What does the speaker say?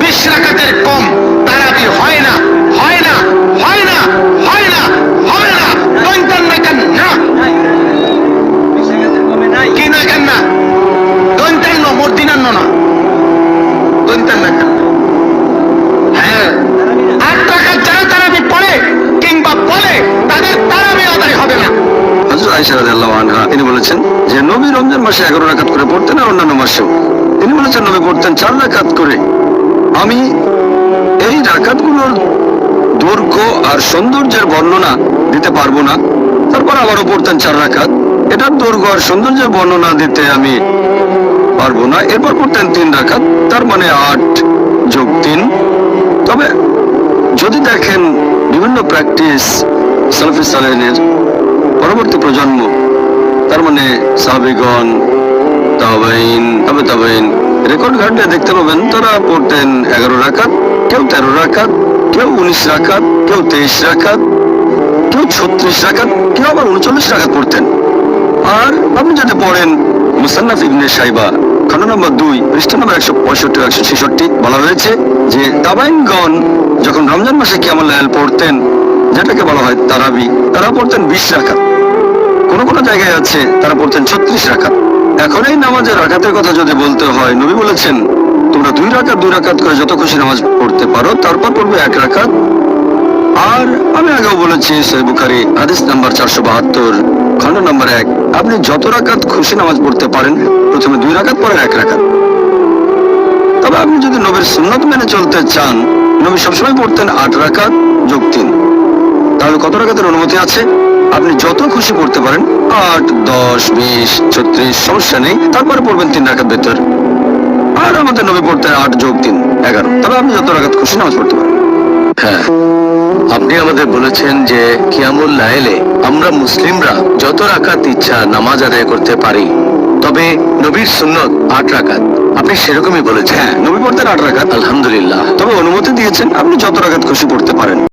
20 রাকাতের কম তারাবি হয় না, হয় না, হয় না, হয় না, হবে না। দৈন্তান না কেন না, কি না কেন না, দৈন্তান্ন মর্দিনান্ন না, দৈন্তান না কেন। হ্যাঁ, 8 রাকাত যারা তারাবি পড়ে কিংবা বলে তাদের তারাবি আদায় হবে না। হযরত আয়েশা রাদিয়াল্লাহু আনহা তিনি বলেছেন যে নবী রমজান মাসে 11 রাকাত করে পড়তেন আর অন্যান্য মাসেও তিনি বলেছেন নবী পড়তেন 4 রাকাত করে। আমি এই রাকাতগুলোর দৈর্ঘ্য আর সৌন্দর্যের বর্ণনা দিতে পারবো না, তারপর আবারও পড়তেন 4 রাকাত। এটার দৈর্ঘ্য আর সৌন্দর্যের বর্ণনা দিতে আমি পারবো না। এরপর পড়তেন 3 রাকাত, তার মানে 8 যোগ 3। তবে যদি দেখেন বিভিন্ন প্র্যাকটিস সালাফে সালেহিনের পরবর্তী প্রজন্ম, তার মানে সাহাবীগণ, তাবেঈন, তাবেঈন, রেকর্ড ঘাটলে দেখতে পাবেন তারা পড়তেন 11 রাকাত, কেউ 13 রাকাত, কেউ 19 রাকাত, কেউ 23 রাকাত, কেউ 36 রাকাত, কেউ আবার 39 রাকাত পড়তেন। আর আপনি যদি পড়েন মুসান্নাফ ইবনে শাইবা খণ্ড নম্বর 2 পৃষ্ঠা নম্বর 165 166 বলা হয়েছে যে তাবেঈনগণ যখন রমজান মাসে কিয়ামুল লাইল পড়তেন, যেটাকে বলা হয় তারাবি, তারা পড়তেন 20 রাকাত। কোন কোন জায়গায় আছে তারা পড়তেন 36 রাকাত। এখন এই নামাজের রাকাতের কথা যদি বলতে হয়, নবী বলেছেন তোমরা 2 রাকাত করে যত খুশি নামাজ পড়তে পারো, তারপর পড়বে 1 রাকাত। আর আমি আগেও বলেছি সহিহ বুখারী হাদিস নাম্বার 472 খণ্ড নম্বর 1, আপনি যত রাকাত খুশি নামাজ পড়তে পারেন, প্রথমে 2 রাকাত পরে 1 রাকাত। তবে আপনি যদি নবীর সুন্নাত মেনে চলতে চান, নবী সবসময় পড়তেন 8 রাকাত যোগ 3। তাহলে কত রাকাতের অনুমতি আছে? আপনি যত খুশি পড়তে পারেন, 8, 10, 20, 36 সমস্যা নেই। তারপরে পড়বেন 3 রাকাত ভেতর। আর আমাদের নবী পড়তেন 8 যোগ 3 11। তবে আপনি যত রাকাত খুশি নামাজ পড়তে পারেন। হ্যাঁ, আপনি আমাদের বলেছেন যে কিয়ামুল লাইলে আমরা মুসলিমরা যত রাকাত ইচ্ছা নামাজ আদায় করতে পারি, তবে নবীর সুন্নত 8 রাকাত। আপনি সেরকমই বলেছেন। হ্যাঁ, নবী পড়তেন 8 রাকাত, আলহামদুলিল্লাহ। তবে অনুমতি দিয়েছেন আপনি যত রাকাত খুশি পড়তে পারেন।